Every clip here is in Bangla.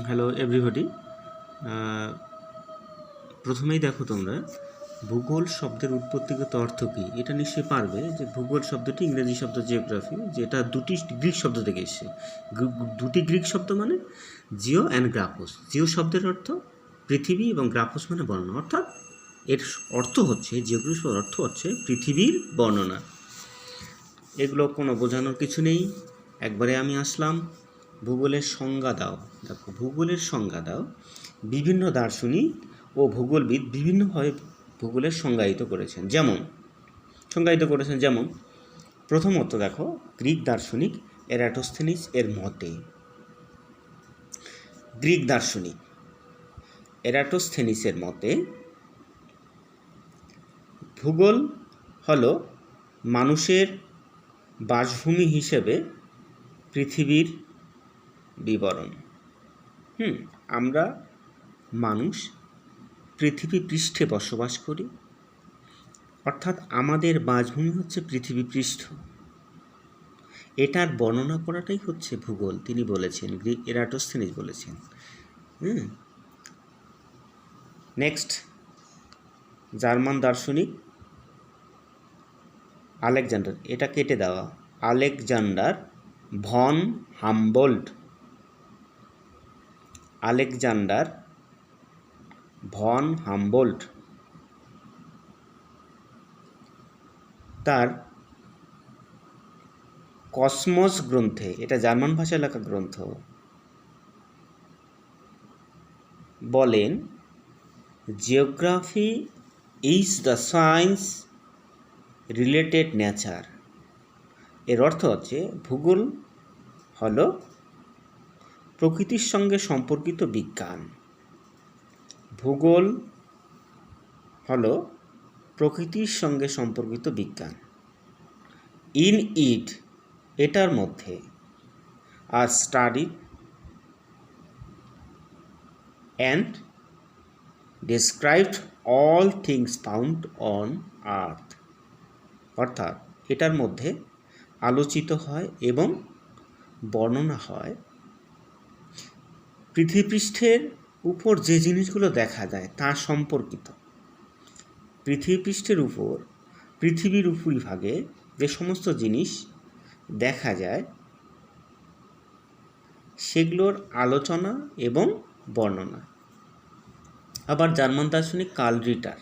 Hello everybody. প্রথমেই দেখো তোমরা ভূগোল শব্দের উৎপত্তিগত অর্থ কী এটা নিশ্চয়ই পারবে যে ভূগোল শব্দটি ইংরেজি শব্দ জিওগ্রাফি, যেটা দুটি গ্রিক শব্দ থেকে এসেছে। দুটি গ্রিক শব্দ মানে জিও অ্যান্ড গ্রাফোস। জিও শব্দের অর্থ পৃথিবী এবং গ্রাফোস মানে বর্ণনা, অর্থাৎ এর অর্থ হচ্ছে, জিওগ্রাফির অর্থ হচ্ছে পৃথিবীর বর্ণনা। এগুলো কোনো বোঝানোর কিছু নেই। একবারে আমি আসলাম, ভূগোলের সংজ্ঞা দাও। দেখো, ভূগোলের সংজ্ঞা দাও। বিভিন্ন দার্শনিক ও ভূগোলবিদ বিভিন্নভাবে ভূগোলের সংজ্ঞায়িত করেছেন। যেমন প্রথমত দেখো, গ্রিক দার্শনিক এরাটোস্থেনিস এর মতে, ভূগোল হলো মানুষের বাসভূমি হিসেবে পৃথিবীর বিবরণ। আমরা মানুষ পৃথিবী পৃষ্ঠে বসবাস করি, অর্থাৎ আমাদের বাসভূমি হচ্ছে পৃথিবী পৃষ্ঠ। এটার বর্ণনা করাটাই হচ্ছে ভূগোল, তিনি বলেছেন, এরাটোস্থেনিস বলেছেন। নেক্সট, জার্মান দার্শনিক আলেকজান্ডার, এটা কেটে দেওয়া, আলেকজান্ডার ভন হামবোল্ট তার কসমস গ্রন্থে, এটা জার্মান ভাষায় লেখা গ্রন্থ, বলেন geography is the science related nature. এর অর্থ হচ্ছে ভূগোল হলো প্রকৃতির সঙ্গে সম্পর্কিত বিজ্ঞান। ইন ইট, এটার মধ্যে, আর study and described all things found on earth, অর্থাৎ এটার মধ্যে আলোচিত হয় এবং বর্ণনা হয় পৃথিবীপৃষ্ঠের উপর যে জিনিসগুলো দেখা যায় তা সম্পর্কিত। পৃথিবীপৃষ্ঠের উপর, পৃথিবীর উপরিভাগে যে সমস্ত জিনিস দেখা যায় সেগুলোর আলোচনা এবং বর্ণনা। আবার জার্মান দার্শনিক কার্ল রিটার,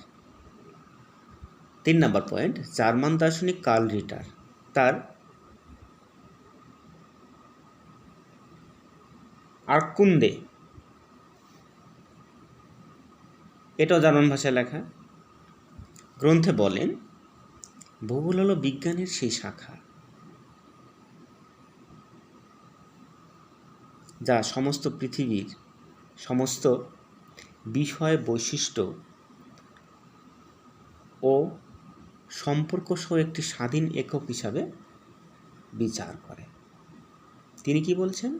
3 নম্বর পয়েন্ট, জার্মান দার্শনিক কার্ল রিটার তার আর্কুন্দে, এটাও জার্মান ভাষায় লেখা, গ্রন্থে বলেন ভূগোল হলো বিজ্ঞানের সেই শাখা যা সমস্ত পৃথিবীর সমস্ত বিষয়, বৈশিষ্ট্য ও সম্পর্ক সহ একটি স্বাধীন একক হিসাবে বিচার করে। তিনি কি বলছেন?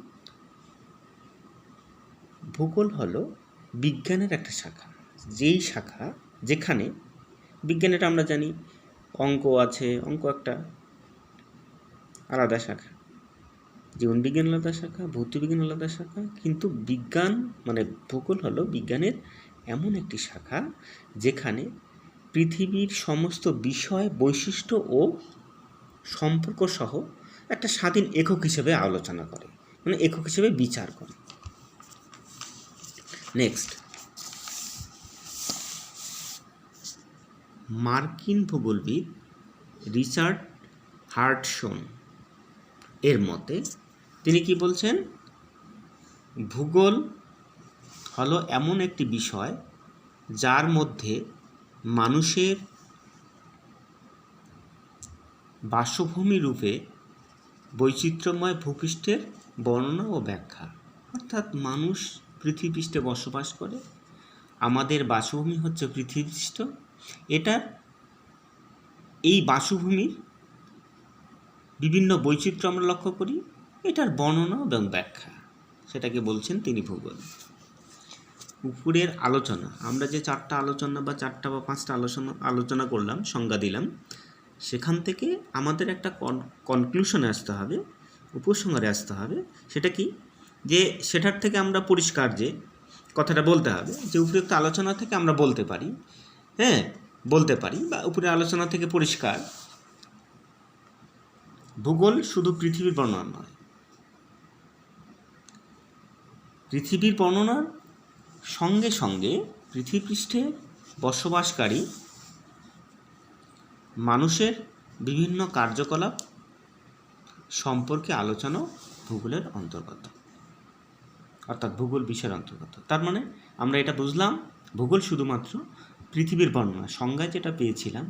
ভূগোল হলো বিজ্ঞানের একটা শাখা, যেখানে বিজ্ঞানের আমরা জানি অঙ্ক আছে, অঙ্ক একটা আলাদা শাখা, জীবনবিজ্ঞান আলাদা শাখা, ভৌতবিজ্ঞান আলাদা শাখা, কিন্তু বিজ্ঞান মানে ভূগোল হলো বিজ্ঞানের এমন একটি শাখা যেখানে পৃথিবীর সমস্ত বিষয়, বৈশিষ্ট্য ও সম্পর্ক সহ একটা স্বাধীন একক হিসেবে আলোচনা করে, মানে একক হিসেবে বিচার করে। নেক্সট, মার্কিন ভূগোলবিদ রিচার্ড হার্টসন এর মতে, তিনি কি বলছেন? ভূগোল হলো এমন একটি বিষয় যার মধ্যে মানুষের বাসভূমি রূপে বৈচিত্র্যময় ভূপৃষ্ঠের বর্ণনা ও ব্যাখ্যা, অর্থাৎ মানুষ পৃথিবীপৃষ্ঠে বসবাস করে, আমাদের বাসভূমি হচ্ছে পৃথিবীপৃষ্ঠ, এই বাসভূমির বিভিন্ন বৈচিত্র্য আমরা লক্ষ্য করি, এটার বর্ণনা এবং ব্যাখ্যা, সেটাকে বলছেন তিনি ভূগোল। উপরের আলোচনা, আমরা যে 4টা আলোচনা বা 4টা বা 5টা আলোচনা করলাম, সংজ্ঞা দিলাম, সেখান থেকে আমাদের একটা কনক্লুশনে আসতে হবে, উপসংহারে আসতে হবে। সেটা কি? যে সেটার থেকে আমরা পরিষ্কার যে কথাটা বলতে হবে যে উপরোক্ত আলোচনা থেকে আমরা বলতে পারি, বলতে পারি বা উপরে আলোচনা থেকে পরিষ্কার, ভূগোল শুধু পৃথিবীর বর্ণনা নয়, পৃথিবীর বর্ণনার সঙ্গে সঙ্গে পৃথিবীপৃষ্ঠে বসবাসকারী মানুষের বিভিন্ন কার্যকলাপ সম্পর্কে আলোচনা ভূগোলের অন্তর্গত, অর্থাৎ ভূগোল বিষয়ের অন্তর্গত। তার মানে আমরা এটা বুঝলাম, ভূগোল শুধুমাত্র পৃথিবীর বর্ণনা, সংজ্ঞায় যেটা পেয়েছিলাম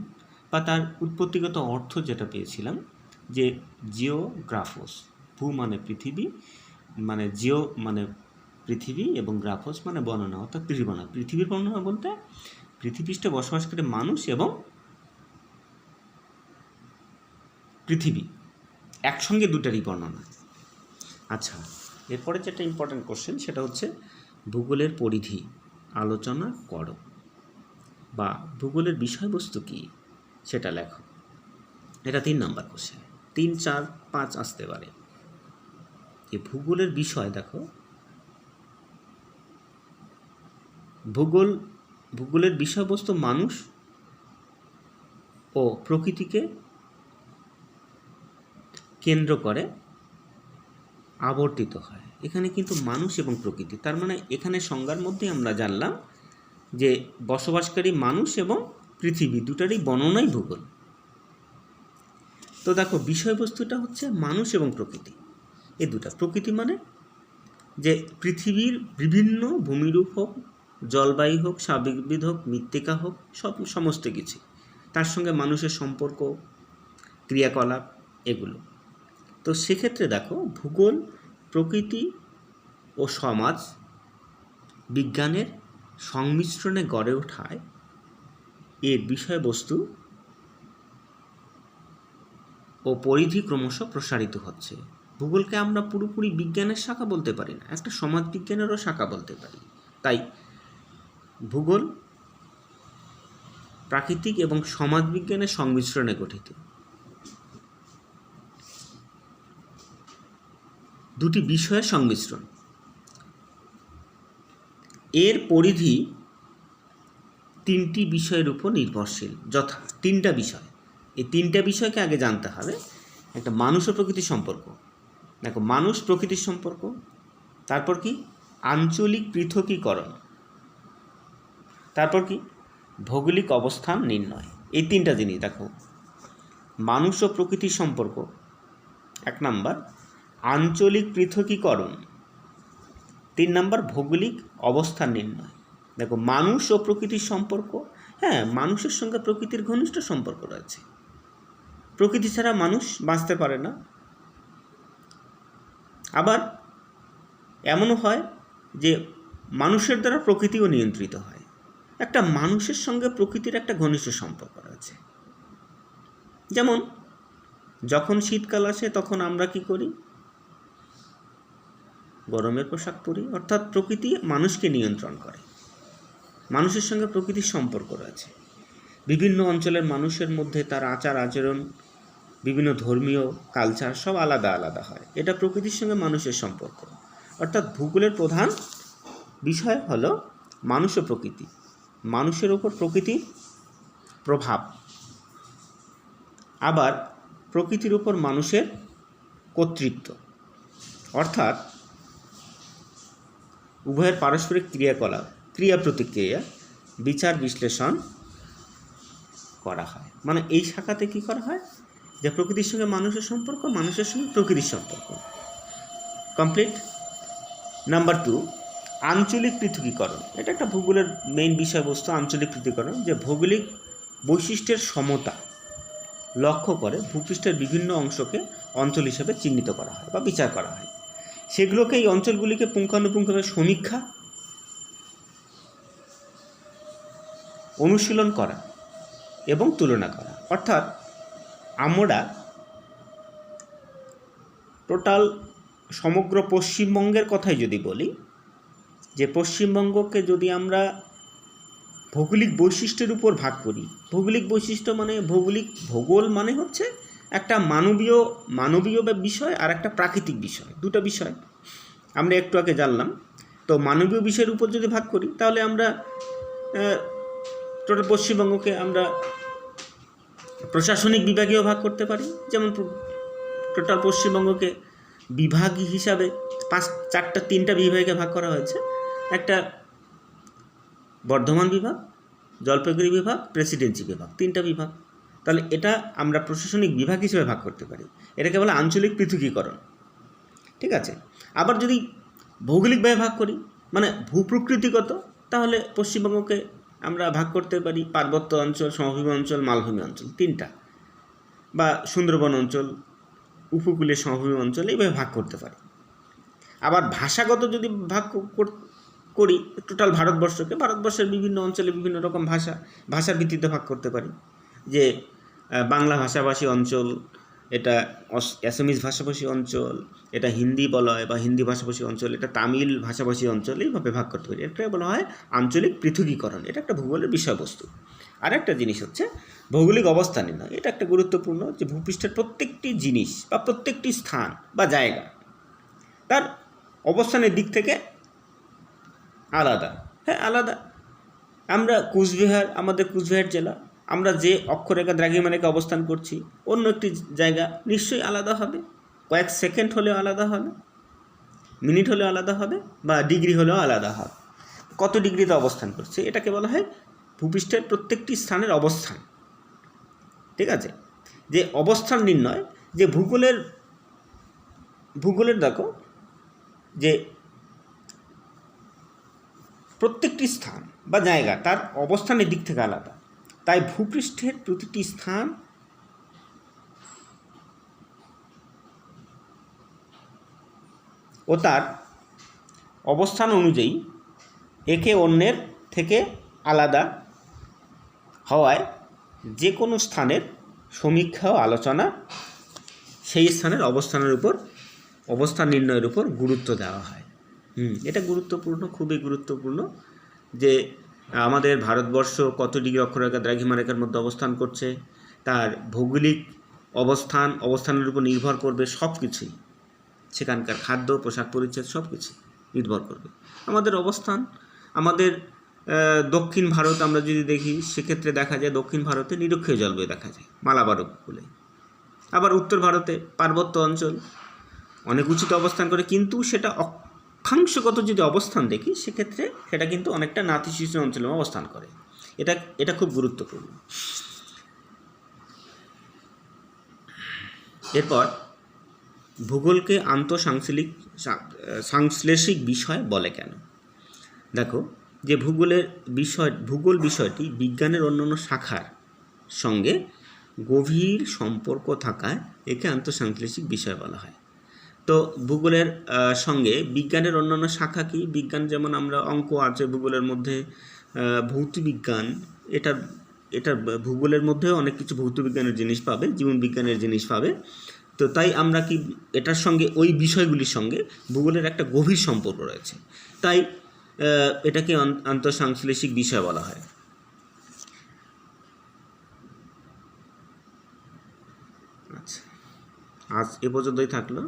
বা তার উৎপত্তিগত অর্থ যেটা পেয়েছিলাম যে জিওগ্রাফোস, ভূ মানে পৃথিবী, মানে জিও মানে পৃথিবী এবং গ্রাফোস মানে বর্ণনা, অর্থাৎ পৃথিবীর বর্ণনা। পৃথিবীর বর্ণনা বলতে পৃথিবীপৃষ্ঠে বসবাসকারী মানুষ এবং পৃথিবী একসঙ্গে দুটারই বর্ণনা। আচ্ছা, এরপরে যেটা ইম্পর্ট্যান্ট কোশ্চেন সেটা হচ্ছে ভূগোলের পরিধি আলোচনা করো, বা ভূগোলের বিষয়বস্তু কী সেটা লেখো। এটা 3 নম্বর কোশ্চেন, 3, 4, 5 আসতে পারে। এই ভূগোলের বিষয় দেখো, ভূগোলের বিষয়বস্তু মানুষ ও প্রকৃতিকে কেন্দ্র করে আবর্তিত হয়। এখানে কিন্তু মানুষ এবং প্রকৃতি, তার মানে এখানে সংজ্ঞার মধ্যে আমরা জানলাম যে বসবাসকারী মানুষ এবং পৃথিবী দুটারই বর্ণনাই ভূগোল। তো দেখো বিষয়বস্তুটা হচ্ছে মানুষ এবং প্রকৃতি, এই দুটা। প্রকৃতি মানে যে পৃথিবীর বিভিন্ন ভূমিরূপ হোক, জলবায়ু হোক, স্বাভাবিক হোক, মৃত্তিকা হোক, সমস্ত কিছু, তার সঙ্গে মানুষের সম্পর্ক, ক্রিয়াকলাপ, এগুলো। তো সেক্ষেত্রে দেখো ভূগোল প্রকৃতি ও সমাজ বিজ্ঞানের সংমিশ্রণে গড়ে ওঠায় এর বিষয়বস্তু ও পরিধি ক্রমশ প্রসারিত হচ্ছে। ভূগোলকে আমরা পুরোপুরি বিজ্ঞানের শাখা বলতে পারি না, একটা সমাজ বিজ্ঞানেরও শাখা বলতে পারি। তাই ভূগোল প্রাকৃতিক এবং সমাজ বিজ্ঞানের সংমিশ্রণে গঠিত, দুটি বিষয়ের সংমিশ্রণ। এর পরিধি 3টি বিষয়ের উপর নির্ভরশীল, যথা 3টা বিষয়। এই 3টা বিষয়কে আগে জানতে হবে। একটা মানুষ ও প্রকৃতির সম্পর্ক, দেখো মানুষ প্রকৃতির সম্পর্ক, তারপর কি আঞ্চলিক পৃথকীকরণ, তারপর কি ভৌগোলিক অবস্থান নির্ণয়। এই 3টা জিনিস দেখো, মানুষ ও প্রকৃতির সম্পর্ক 1 নাম্বার, আঞ্চলিক পৃথকীকরণ 3 নাম্বার, ভৌগোলিক অবস্থান নির্ণয়। দেখো মানুষ ও প্রকৃতির সম্পর্ক, মানুষের সঙ্গে প্রকৃতির ঘনিষ্ঠ সম্পর্ক রয়েছে, প্রকৃতি ছাড়া মানুষ বাঁচতে পারে না। আবার এমনও হয় যে মানুষের দ্বারা প্রকৃতিও নিয়ন্ত্রিত হয়। একটা মানুষের সঙ্গে প্রকৃতির একটা ঘনিষ্ঠ সম্পর্ক রয়েছে। যেমন যখন শীতকাল আসে তখন আমরা কি করি, গরমের পোশাক পরি, অর্থাৎ প্রকৃতি মানুষকে নিয়ন্ত্রণ করে, মানুষের সঙ্গে প্রকৃতির সম্পর্ক রয়েছে। বিভিন্ন অঞ্চলের মানুষের মধ্যে তার আচার আচরণ, বিভিন্ন ধর্মীয় কালচার সব আলাদা আলাদা হয়, এটা প্রকৃতির সঙ্গে মানুষের সম্পর্ক। অর্থাৎ ভূগোলের প্রধান বিষয় হলো মানুষ ও প্রকৃতি, মানুষের ওপর প্রকৃতির প্রভাব, আবার প্রকৃতির উপর মানুষের কর্তৃত্ব, অর্থাৎ উভয়ের পারস্পরিক ক্রিয়াকলাপ, ক্রিয়া প্রতিক্রিয়া, বিচার বিশ্লেষণ করা হয়। মানে এই শাখাতে কি করা হয়, যে প্রকৃতির সঙ্গে মানুষের সম্পর্ক, মানুষের সঙ্গে প্রকৃতির সম্পর্ক। কমপ্লিট। নাম্বার 2, আঞ্চলিক পৃথকীকরণ। এটা একটা ভূগোলের মেইন বিষয়বস্তু, আঞ্চলিক পৃথকীকরণ, যে ভৌগোলিক বৈশিষ্ট্যের সমতা লক্ষ্য করে ভূপৃষ্ঠের বিভিন্ন অংশকে অঞ্চল হিসেবে চিহ্নিত করা হয় বা বিচার করা হয়। সেগুলোকে, এই অঞ্চলগুলিকে পুঙ্খানুপুঙ্খভাবে সমীক্ষা, অনুশীলন করা এবং তুলনা করা। অর্থাৎ আমরা টোটাল সমগ্র পশ্চিমবঙ্গের কথাই যদি বলি, যে পশ্চিমবঙ্গকে যদি আমরা ভৌগোলিক বৈশিষ্ট্যের উপর ভাগ করি, ভৌগোলিক বৈশিষ্ট্য মানে ভূগোল মানে হচ্ছে একটা মানবীয় বিষয় আর একটা প্রাকৃতিক বিষয়, দুটো বিষয়। আমরা একটু আগে জানলাম। তো মানবীয় বিষয়ের উপর যদি ভাগ করি তাহলে আমরা টোটাল পশ্চিমবঙ্গকে আমরা প্রশাসনিক বিভাগেও ভাগ করতে পারি। যেমন টোটাল পশ্চিমবঙ্গকে বিভাগ হিসাবে 3টা বিভাগে ভাগ করা হয়েছে। একটা বর্ধমান বিভাগ, জলপাইগুড়ি বিভাগ, প্রেসিডেন্সি বিভাগ, 3টা বিভাগ। তাহলে এটা আমরা প্রশাসনিক বিভাগ হিসেবে ভাগ করতে পারি। এটাকে বলে আঞ্চলিক পৃথকীকরণ। ঠিক আছে। আবার যদি ভৌগোলিকভাবে ভাগ করি, মানে ভূপ্রকৃতিগত, তাহলে পশ্চিমবঙ্গকে আমরা ভাগ করতে পারি পার্বত্য অঞ্চল, সমভূমি অঞ্চল, মালভূমি অঞ্চল, 3টা, বা সুন্দরবন অঞ্চল, উপকূলীয় সমভূমি অঞ্চল, এইভাবে ভাগ করতে পারি। আবার ভাষাগত যদি ভাগ করি টোটাল ভারতবর্ষের বিভিন্ন অঞ্চলে বিভিন্ন রকম ভাষার ভিত্তিতে ভাগ করতে পারি। যে বাংলা ভাষাভাষী অঞ্চল, এটা অ্যাসামিজ ভাষাভাষী অঞ্চল, এটা হিন্দি বলা হয় বা হিন্দি ভাষাভাষী অঞ্চল, এটা তামিল ভাষাভাষী অঞ্চল, এইভাবে ভাগ করতে পারি। এটা বলা হয় আঞ্চলিক পৃথকীকরণ। এটা একটা ভূগোলের বিষয়বস্তু। আর একটা জিনিস হচ্ছে ভৌগোলিক অবস্থান নির্ণয়। এটা একটা গুরুত্বপূর্ণ, যে ভূপৃষ্ঠের প্রত্যেকটি জিনিস বা প্রত্যেকটি স্থান বা জায়গা তার অবস্থানের দিক থেকে আলাদা। হ্যাঁ, আলাদা। আমরা আমাদের কুচবিহার জেলা, আমরা যে অক্ষরেখা দ্রাঘিমারেখা অবস্থান করছি, অন্য একটি জায়গা নিশ্চয়ই আলাদা হবে। কয়েক সেকেন্ড হলেও আলাদা হবে, মিনিট হলেও আলাদা হবে, বা ডিগ্রি হলেও আলাদা হবে। কত ডিগ্রিতে অবস্থান করছে, এটাকে বলা হয় ভূপৃষ্ঠের প্রত্যেকটি স্থানের অবস্থান। ঠিক আছে। যে অবস্থান নির্ণয়, যে ভূগোলের দেখো যে প্রত্যেকটি স্থান বা জায়গা তার অবস্থানের দিক থেকে আলাদা। তাই ভূপৃষ্ঠের প্রতিটি স্থান ও তার অবস্থান অনুযায়ী একে অন্যের থেকে আলাদা হওয়ায় যে কোনো স্থানের সমীক্ষা ও আলোচনা সেই স্থানের অবস্থান নির্ণয়ের উপর গুরুত্ব দেওয়া হয়। এটা গুরুত্বপূর্ণ, খুবই গুরুত্বপূর্ণ, যে আমাদের ভারতবর্ষ কত ডিগ্রি অক্ষরেখা দ্রাঘিমারেখার মধ্যে অবস্থান করছে, তার ভৌগোলিক অবস্থানের উপর নির্ভর করবে সব কিছুই। সেখানকার খাদ্য, পোশাক পরিচ্ছদ সব কিছু নির্ভর করবে। আমাদের অবস্থান, আমাদের দক্ষিণ ভারত আমরা যদি দেখি, সেক্ষেত্রে দেখা যায় দক্ষিণ ভারতে নিরক্ষীয় জলবায়ু দেখা যায় মালাবার উপকূলে। আবার উত্তর ভারতে পার্বত্য অঞ্চল অনেক উঁচুতে অবস্থান করে, কিন্তু সেটা অক্ষাংশগত যদি অবস্থান দেখি, সেক্ষেত্রে সেটা কিন্তু অনেকটা নাতিশীতোষ্ণ অঞ্চলে অবস্থান করে। এটা খুব গুরুত্বপূর্ণ। এরপর ভূগোলকে সাংশ্লেষিক বিষয় বলে কেন? দেখো, যে ভূগোল বিষয়টি বিজ্ঞানের অন্যান্য শাখার সঙ্গে গভীর সম্পর্ক থাকায় একে আন্তঃসাংশ্লেষিক বিষয় বলা হয়। তো ভূগোলের সঙ্গে বিজ্ঞানের অন্যান্য শাখা কি? বিজ্ঞান যেমন আমরা অঙ্ক আছে ভূগোলের মধ্যে, ভৌতবিজ্ঞান, এটা ভূগোলের মধ্যেও অনেক কিছু ভৌতবিজ্ঞানের জিনিস পাবে, জীবনবিজ্ঞানের জিনিস পাবে। তো তাই আমরা কি এটার সঙ্গে ওই বিষয়গুলির সঙ্গে ভূগোলের একটা গভীর সম্পর্ক রয়েছে, তাই এটাকে আন্তঃসাংশ্লেষিক বিষয় বলা হয়। আচ্ছা, আজ এ পর্যন্তই থাকলো।